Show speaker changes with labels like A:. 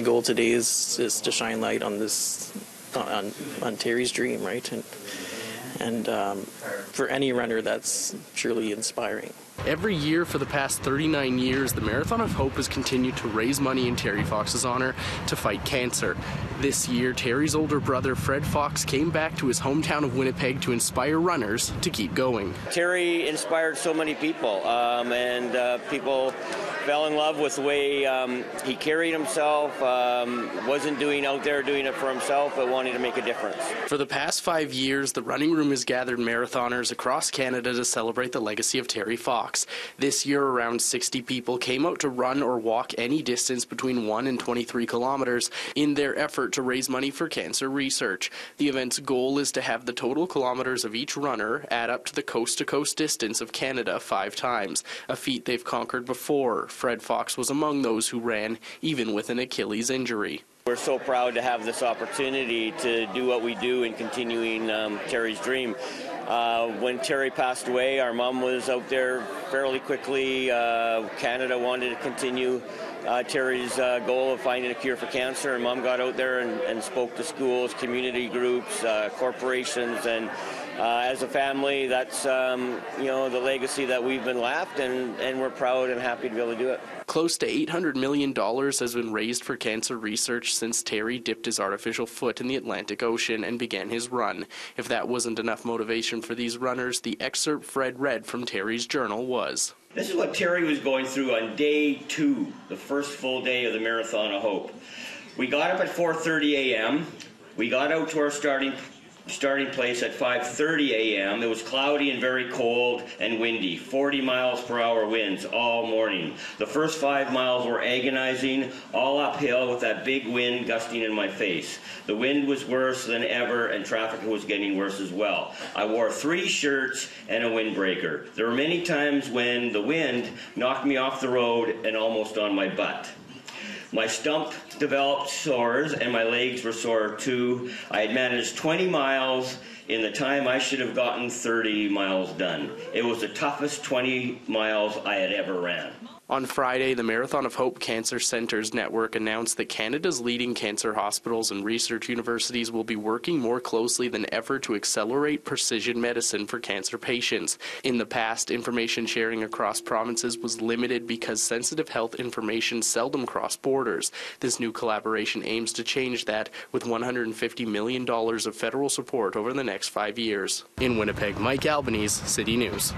A: goal today is to shine light on this, on Terry's dream, right? And for any runner, that's truly inspiring.
B: Every year for the past 39 years, the Marathon of Hope has continued to raise money in Terry Fox's honor to fight cancer. This year, Terry's older brother, Fred Fox, came back to his hometown of Winnipeg to inspire runners to keep going.
C: Terry inspired so many people, and people fell in love with the way he carried himself, wasn't out there doing it for himself, but wanting to make a difference.
B: For the past 5 years, the running room has gathered marathoners across Canada to celebrate the legacy of Terry Fox. This year, around 60 people came out to run or walk any distance between 1 and 23 kilometers in their effort to raise money for cancer research. The event's goal is to have the total kilometers of each runner add up to the coast-to-coast distance of Canada 5 times, a feat they've conquered before. Fred Fox was among those who ran, even with an Achilles injury.
C: We're so proud to have this opportunity to do what we do in continuing Terry's dream. When Terry passed away, our mom was out there fairly quickly. Canada wanted to continue Terry's goal of finding a cure for cancer, and Mom got out there and spoke to schools, community groups, corporations, and as a family, that's the legacy that we've been left, and we're proud and happy to be able to do it.
B: Close to $800 million has been raised for cancer research since Terry dipped his artificial foot in the Atlantic Ocean and began his run. If that wasn't enough motivation for these runners, the excerpt Fred read from Terry's journal was.
C: This is what Terry was going through on day 2, the first full day of the Marathon of Hope. We got up at 4:30 a.m. We got out to our starting place at 5:30 a.m. It was cloudy and very cold and windy, 40 miles per hour winds all morning. The first 5 miles were agonizing, all uphill with that big wind gusting in my face. The wind was worse than ever, and traffic was getting worse as well. I wore 3 shirts and a windbreaker. There were many times when the wind knocked me off the road and almost on my butt. My stump developed sores and my legs were sore too. I had managed 20 miles in the time I should have gotten 30 miles done. It was the toughest 20 miles I had ever ran.
B: On Friday, the Marathon of Hope Cancer Centres Network announced that Canada's leading cancer hospitals and research universities will be working more closely than ever to accelerate precision medicine for cancer patients. In the past, information sharing across provinces was limited because sensitive health information seldom crossed borders. This new collaboration aims to change that with $150 million of federal support over the next 5 years. In Winnipeg, Mike Albanese, City News.